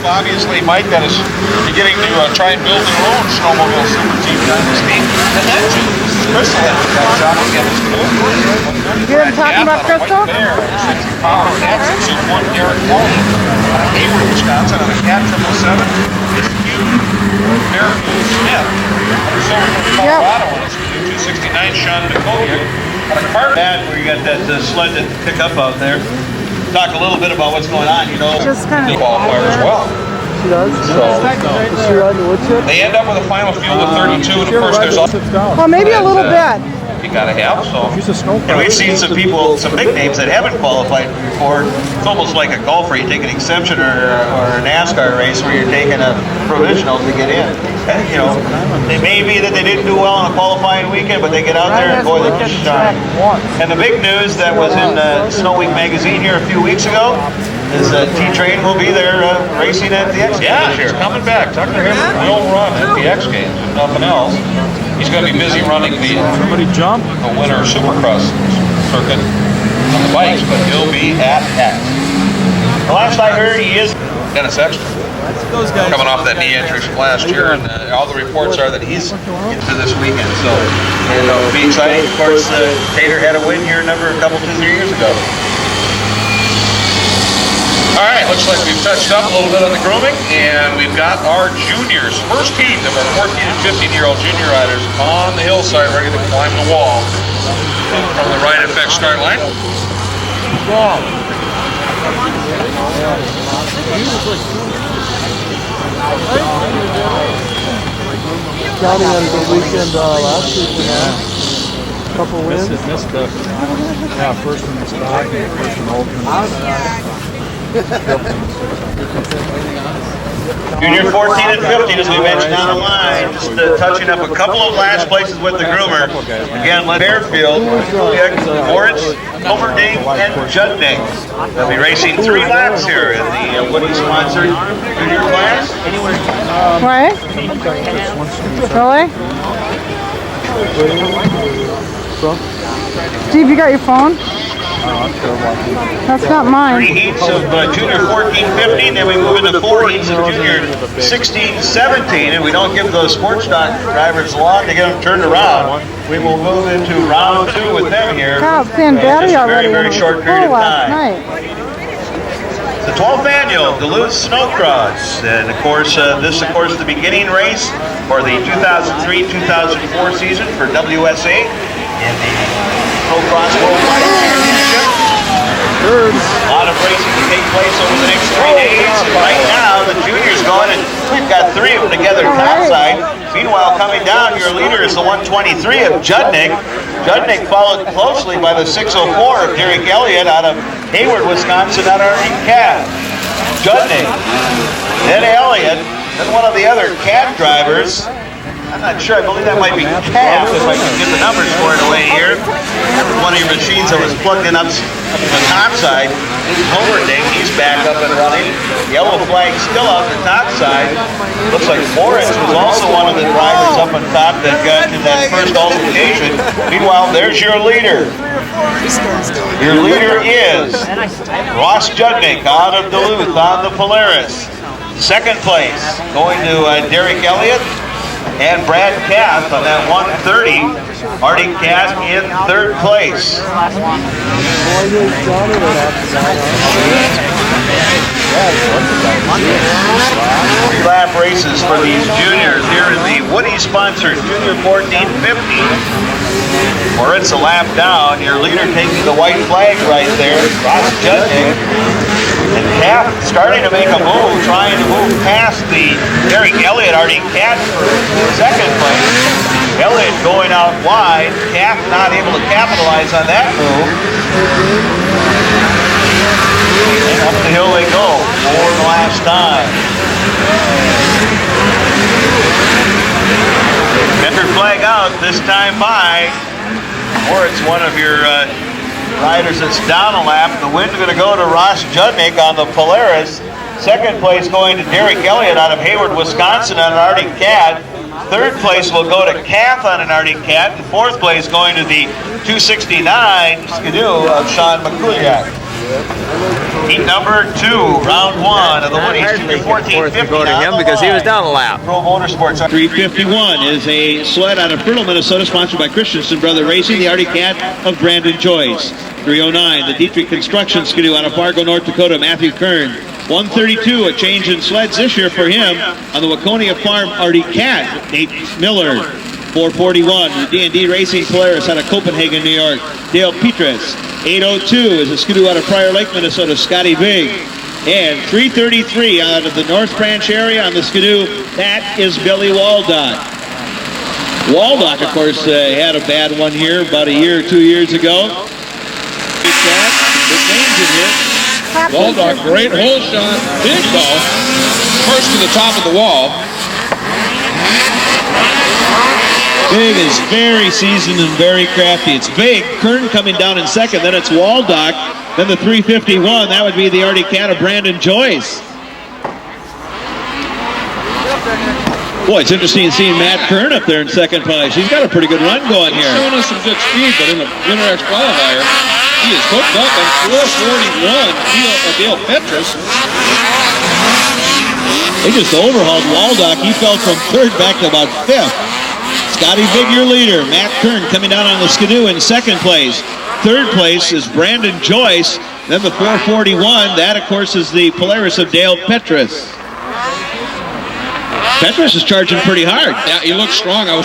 Obviously, Mike, that is beginning to try and build their own snowmobile super team dynasty. And that too, Crystal had that job against You hear him talking about Crystal? Power Cats, she won Derek Elliott out of Hayward, Wisconsin, on a Cat 777. This huge Fairfield Smith, Colorado, on a 269 Sean Nicolia. On a car pad where you got that sled to pick up out there. Talk a little bit about what's going on, you know. Just kind of qualifier as well. She does? So, does she ride the wood chip? They end up with a final field of 32, and of course there's all... well, maybe a little bit. You gotta have, so... She's a Snowcross. And we've seen some people, some big names that haven't qualified before. It's almost like a golf where you take an exemption or a NASCAR race where you're taking a provisional to get in. And, you know, it may be that they didn't do well on a qualifying weekend, but they get out there and boy, they just shine. And the big news that was in Snow Week magazine here a few weeks ago is T-Train will be there racing at the X Games. Yeah, he's coming back. Tucker Hibbert will run at the X Games, if nothing else. He's going to be busy running the winter Supercross circuit on the bikes, but he'll be at X. The last I heard, he is Dennis Extra. Coming off that knee injury from last year, and all the reports are that he's into this weekend. So it'll be exciting. Of course, Tater had a win here a couple 2 years ago. All right, looks like we've touched up a little bit on the grooming, and we've got our juniors, first team of our 14 and 15-year-old junior riders on the hillside, ready to climb the wall from the Ride FX start line. County had a good weekend last week. A couple wins. Missed the first one was stock, first one open. Junior 14 and 15, as we mentioned down the line, just touching up a couple of last places with the groomer. Again, Fairfield, Moritz, Overding, and Judney. They'll be racing 3 laps here in the Woody-sponsored junior class. Right? Really? Steve, you got your phone? That's not mine. 3 heats of junior 14-15, then we move into 4 heats of junior 16-17, and we don't give those sports stock drivers long to get them turned around. We will move into round 2 with them here. God, it's thin battery already. Very short period of last time. night. The 12th annual Duluth Snowcross, and of course, this of course is the beginning race for the 2003-2004 season for WSA in the Snowcross Worldwide Championship. A lot of racing to take place over the next 3 days. And right now, the juniors going, and we've got 3 of them together topside. Meanwhile, coming down, your leader is the 123 of Judnick. Judnick followed closely by the 604 of Derek Elliott out of Hayward, Wisconsin, out of CAD. Judnick, then Elliott, then one of the other CAD drivers. I'm not sure, I believe that might be Calf, if I can get the numbers squared away here. One of your machines that was plugged in up the top side. Overding, he's back up and running. Yellow flag still up the top side. Looks like Moritz was also one of the drivers up on top that got to that first altercation. Meanwhile, there's your leader. Your leader is Ross Judnick out of Duluth on the Polaris. Second place going to Derek Elliott and Brad Cass on that 130. Artie Cass in 3rd place. 3-lap races for these juniors here in the Woody-sponsored Junior 14-15. Where it's a lap down, your leader taking the white flag right there, Ross Judnick. And Cap starting to make a move, trying to move past the Derek Elliott, Artie Cass for 2nd place. Elliott going out wide, Cap not able to capitalize on that move. And up the hill they go for the last time. Enter flag out, this time by, or it's one of your riders that's down a lap. The wind's going to go to Ross Judnick on the Polaris. 2nd place going to Derek Elliott out of Hayward, Wisconsin on an Arctic Cat. 3rd place will go to Kath on an Arctic Cat. And 4th place going to the 269 Skidoo of Sean McCulliac. Heat number 2, round 1 of the Woodies, Junior 1450. Go to him because he was down a lap. Pro Motorsports. 351 is a sled out of Fertile, Minnesota, sponsored by Christensen Brother Racing, the Arctic Cat of Brandon Joyce. 309, the Dietrich Construction Skidoo out of Fargo, North Dakota, Matthew Kern. 132, a change in sleds this year for him on the Waconia Farm Arctic Cat, Nate Miller. 441, the D&D Racing Polaris out of Copenhagen, New York, Dale Petrus. 802 is a Skidoo out of Prior Lake, Minnesota, Scotty Big. And 333 out of the North Branch area on the Skidoo, that is Billy Waldock. Waldock, of course, had a bad one here about a year or 2 years ago. Big names in here. Waldock, great hole shot. Big though. First to the top of the wall. Big is very seasoned and very crafty. It's Big. Kern coming down in second. Then it's Waldock. Then the 351. That would be the Arctic Cat of Brandon Joyce. Boy, it's interesting seeing Matt Kern up there in second place. He's got a pretty good run going here. He's showing us some good speed, but in the Winter X qualifier, he is hooked up on 441. Dale Petrus. They just overhauled Waldock. He fell from third back to about fifth. Scotty Big, your leader. Matt Kern coming down on the Skidoo in second place. Third place is Brandon Joyce. Then the 441. That, of course, is the Polaris of Dale Petrus. Petrus is charging pretty hard. Yeah, he looks strong. I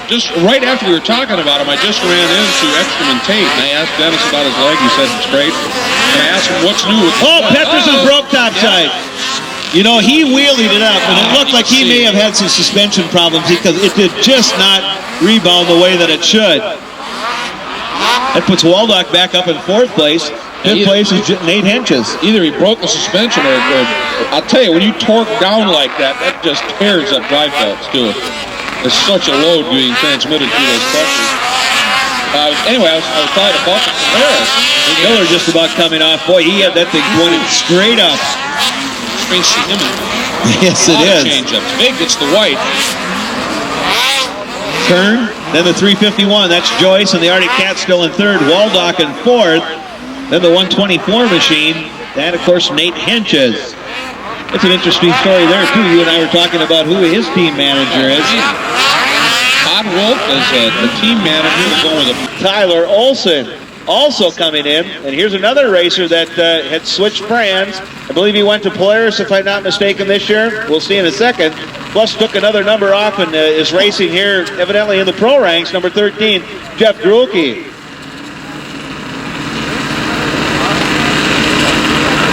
just right after we were talking about him, I just ran into Ekstrom and Tate, and I asked Dennis about his leg. He said it's great. And I asked him what's new with Petrus is broke topside. You know, he wheelied it up, and it looked like he may have had some suspension problems because it did just not rebound the way that it should. That puts Waldock back up in fourth place. Fifth place is Nate Hentges. Either he broke the suspension or I'll tell you, when you torque down like that, that just tears up drive belts too. There's such a load being transmitted through those clutches. Anyway, I was talking about the Polaris. Miller just about coming off. Boy, he had that thing going straight up. Strange to see him in. Yes, it is. Change-ups. Big gets the white. Kern, then the 351. That's Joyce, and the Arctic Cat still in third. Waldock in fourth. Then the 124 machine. That, of course, Nate Hentges. It's an interesting story there, too. You and I were talking about who his team manager is. Todd Wolf is the team manager. Going with Tyler Olson also coming in. And here's another racer that had switched brands. I believe he went to Polaris, if I'm not mistaken, this year. We'll see in a second. Plus took another number off and is racing here, evidently in the pro ranks. Number 13, Jeff Grulke.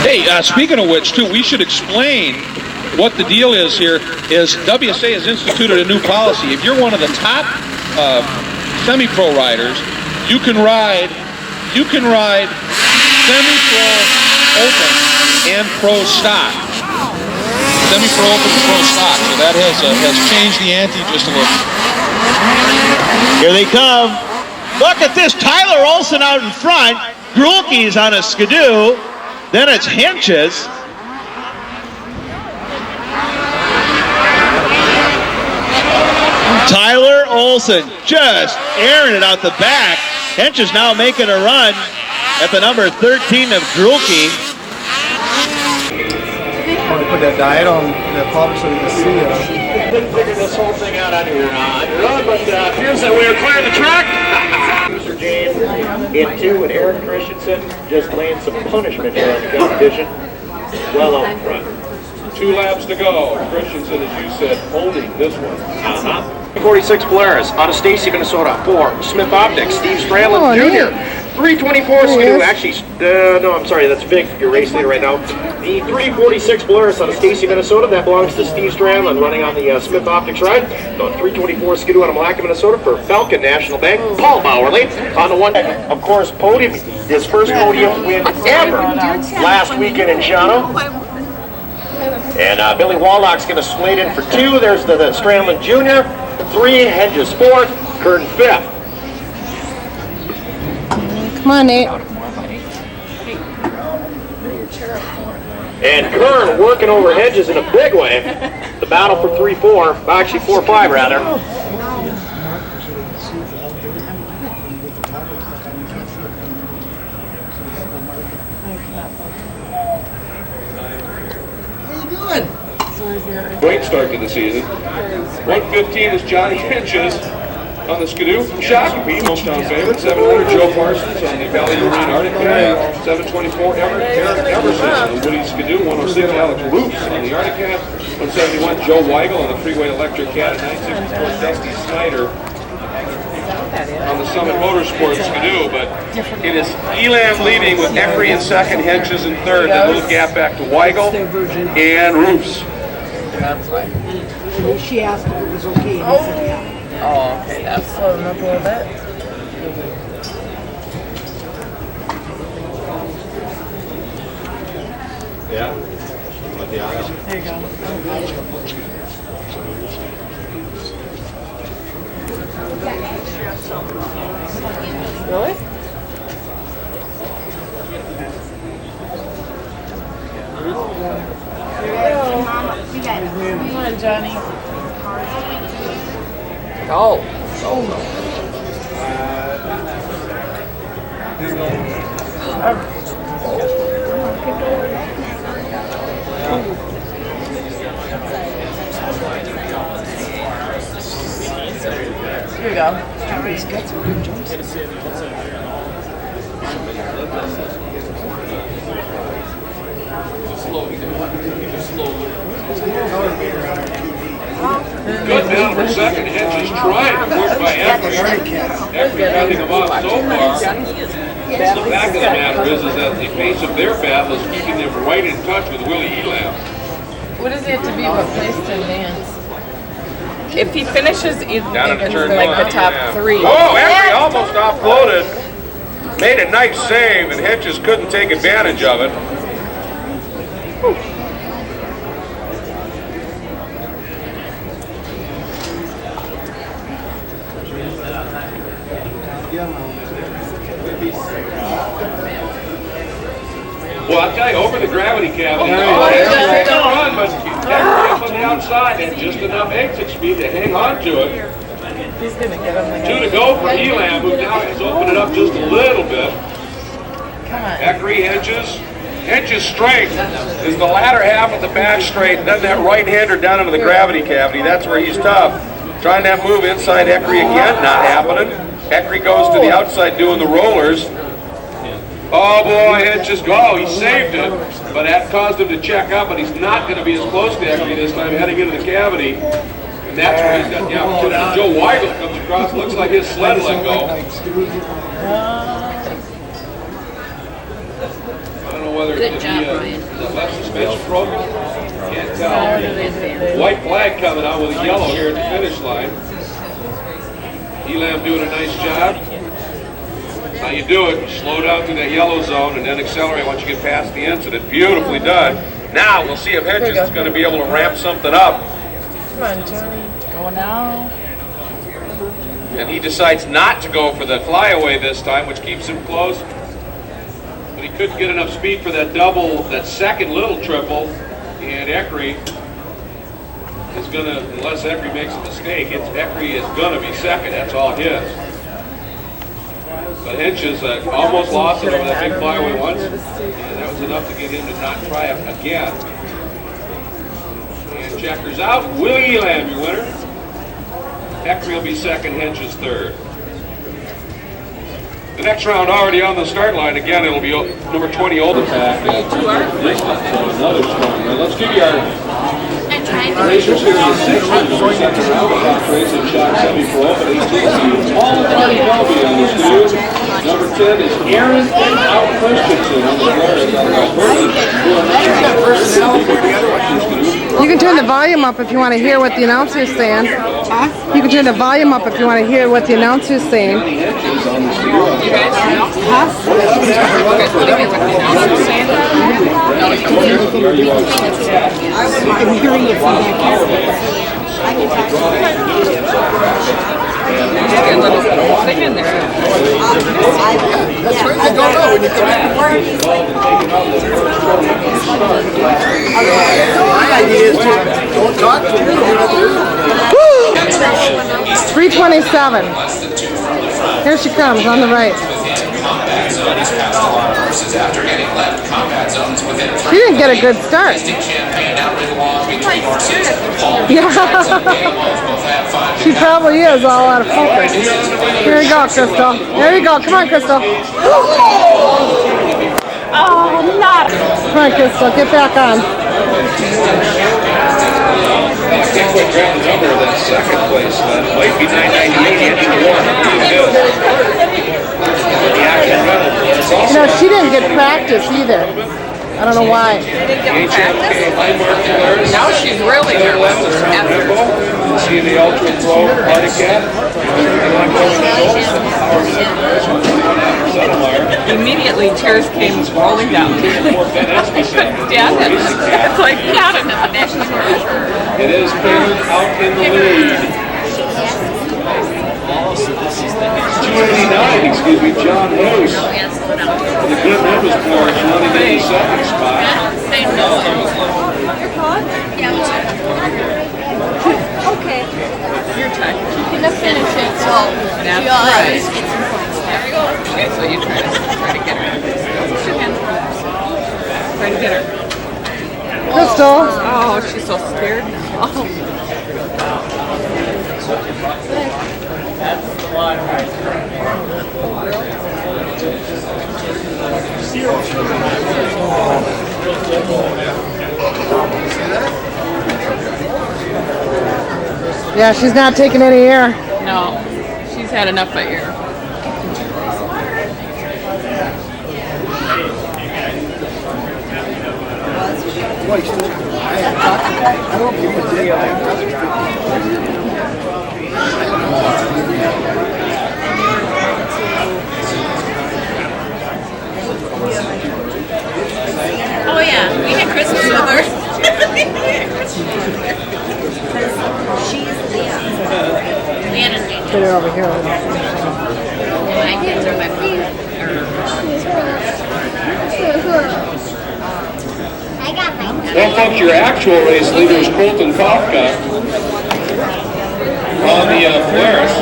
Hey, speaking of which, too, we should explain what the deal is here. Is WSA has instituted a new policy. If you're one of the top semi-pro riders, you can ride semi-pro open and pro stock. Semi-pro open and pro stock. So that has changed the ante just a little. Here they come. Look at this. Tyler Olson out in front. Grulke's on a Skidoo. Then it's Hentges. Tyler Olson just airing it out the back. Hentges now making a run at the number 13 of Grulke. I want to put that diet on the public so we can see it. Didn't figure this whole thing out on your own, but it appears that we are clearing the track. Mr. James in two, and Aaron Christensen just laying some punishment here on the competition. Well out in front. 2 laps to go. Christensen, as you said, holding this one. 46 Polaris out of Stacy, Minnesota. 4 Smith Optics, Steve Stralin Jr. 324 Skidoo. Actually, no, I'm sorry, that's Vic, your race leader right now. The 346 Polaris out of Stacy, Minnesota. That belongs to Steve Stralin running on the Smith Optics ride. The 324 Skidoo out of Malacca, Minnesota for Falcon National Bank. Paul Bowerly on the one, of course, podium. His first podium win ever last weekend in Shawano. And Billy Waldock's going to slate in for 2. There's the Stralin Jr. 3, Hentges 4th, Kern 5th. Come on, Nate. And Kern working over Hentges in a big way. The battle for 3-4, actually 4-5 rather. Great start to the season. 115 is Johnny Hentges on the Skidoo from Shakopee, hometown favorite. 700 Joe Parsons on the Valley Marine Arctic Cat. 724 Eric Everson on the Woody Skidoo. 106 Alex Roos on the Arctic Cat. 171 Joe Weigel on the Freeway Electric Cat. And 964 Dusty Snyder on the Summit Motorsports Skidoo. But it is Elam leading with Eckery in second, Hentges in third. That little gap back to Weigel and Roos. She asked if it was okay. And he said, yeah. Oh, okay, that's slowing up a little bit. Yeah. There you go. Really? Come on, Johnny. Go. Here we go. He's got some good jumps. Good down for second. Hentges trying to push by Eckery. Eckery cutting them off so far. The fact of the matter is that the pace of their battle is keeping them right in touch with Willie Elam. What does he have to be what place to advance? If he finishes even Down into turn like one. the top three. Oh, Eckery almost offloaded. Made a nice save, and Hentges couldn't take advantage of it. Well, I'll tell you, over the gravity cavity, it's a run, but Eckery up on the outside had just enough exit speed to hang on to it. He's gonna get him again. 2 to go for Elam, who now has opened it up just a little bit. Come on. Eckery, Hentges. Hentges' strength is the latter half of the back straight, and then that right-hander down into the gravity cavity. That's where he's tough. Trying that move inside Eckery again, not happening. Eckery goes to the outside doing the rollers. Oh boy, Hentges, oh, he saved it, but that caused him to check up, and he's not going to be as close to Eckery this time, heading into the cavity. And that's where he's got the opportunity. Joe Weigel comes across, looks like his sled let go. I don't know whether it's the left suspension program. Can't tell. White flag coming out with a yellow here at the finish line. Elam doing a nice job. How you do it, slow down through that yellow zone and then accelerate once you get past the incident. Beautifully done. Now we'll see if Hentges is going to be able to ramp something up. Come on, Johnny. Go now. And he decides not to go for the flyaway this time, which keeps him close. But he couldn't get enough speed for that double, that second little triple. And Eckery is going to, unless Eckery makes a mistake, Eckery is going to be second. That's all his. But Hentges almost lost it over that big flyaway once, and that was enough to get him to not try it again. And checkers out, Willie Elam, your winner. Eckery will be second, Hentges third. The next round already on the start line. Again, it'll be number 20 Olden. Let's give you our racers here in the 600 round. Racing shot 74 up at 18. Paul Johnny Belby on the studio. Number 10 is Aaron Out Christensen on the You can turn the volume up if you want to hear what the announcer's saying. You can turn the volume up if you want to hear what the announcer's saying. I'm hearing it from back here. I can talk to That's right, I don't know when you come in. My idea is to don't talk to him. 327. Here she comes on the right. combat zones, passed a lot of horses after getting left combat zones within a She didn't get a good start. champagne out right along between horses. Yeah. She probably is all out of focus. Here you go, Crystal. There you go. Come on, Crystal. Oh, not. Come on, Crystal. Get back on. I can't quite grab the number of that second place. That might be 998 inch one. You know, she didn't get practice either. I don't know why. Now she's really nervous. See the Ultra Pro Handicap. Immediately, tears came rolling down. Dad, it's like Dad in the national treasure. It is Caleb out in the lead. 289, excuse me, John Rose. The good numbers for running in the second spot. Okay. Your time. She's gonna finish it, so That's she always right. gets some points. There we go. Okay, so you try to get her. Push your hand. Try to get her. Crystal. Oh, she's so scared. Oh. Yeah, she's not taking any air. No, she's had enough of air. Oh yeah, we had Christmas with her. She's Leah. Leanne and Daniel. Get her over here. My kids are my Well, folks, your actual race leader is Colton Kafka on the Polaris.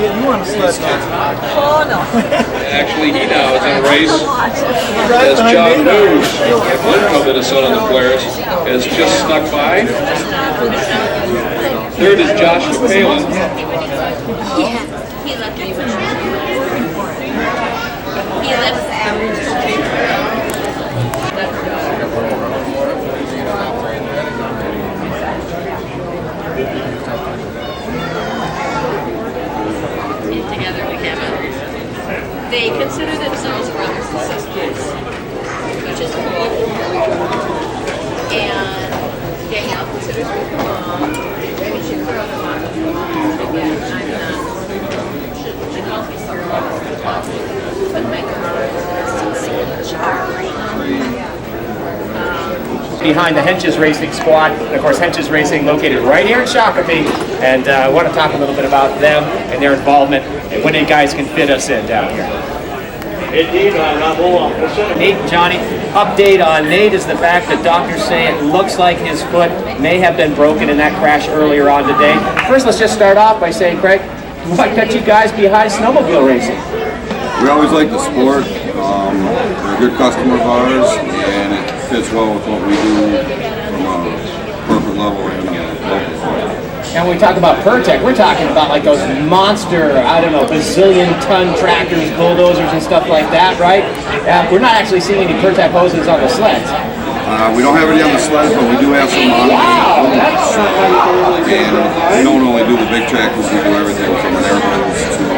Oh no. Actually, he now is in a race as John Moose, Lincoln, Minnesota on the Polaris, has just snuck by. Third is Joshua Palin. Yeah, he left me with He left together together. They consider themselves brothers and sisters, which is cool. And Danielle considers me her mom, and she's her other mom. Again, I'm not. She calls me Sarah, but my grandmother is Charlie. Behind the Hentges Racing squad. And of course, Hentges Racing located right here in Shakopee. And I want to talk a little bit about them and their involvement and when you guys can fit us in down here. Indeed, Nate and Johnny, update on Nate is the fact that doctors say it looks like his foot may have been broken in that crash earlier on today. First, let's just start off by saying, Craig, what got you guys behind snowmobile racing? We always like the sport. They're a good customer of ours, and it fits well with what we do from a corporate level and local sport. And when we talk about Pertec, we're talking about like those monster, I don't know, bazillion-ton tractors, bulldozers, and stuff like that, right? We're not actually seeing any Pertec hoses on the sleds. We don't have any on the sleds, but we do have some on. Wow, that's and we don't only do the big tractors, we do everything from an air hose to...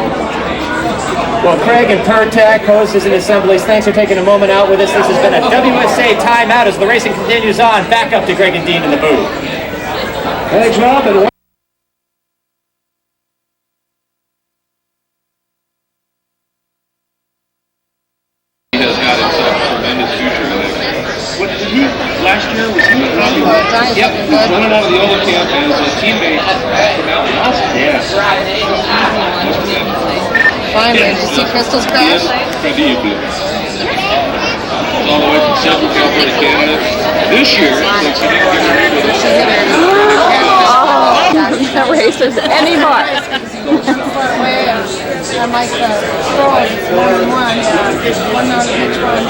Well, Craig and Pertec, hoses and assemblies, thanks for taking a moment out with us. This has been a WSA timeout as the racing continues on. Back up to Greg and Dean in the booth. Thanks, Rob. Last year was he running? Yep, running out of the Ola camp as a teammate from Alabama. Yes. Finally, did you see Crystal's crash? What do you do? All the way from Central California, Canada. This year, thinks he didn't get away with it. That races any mark. I might throw it 1-1. One out of each one.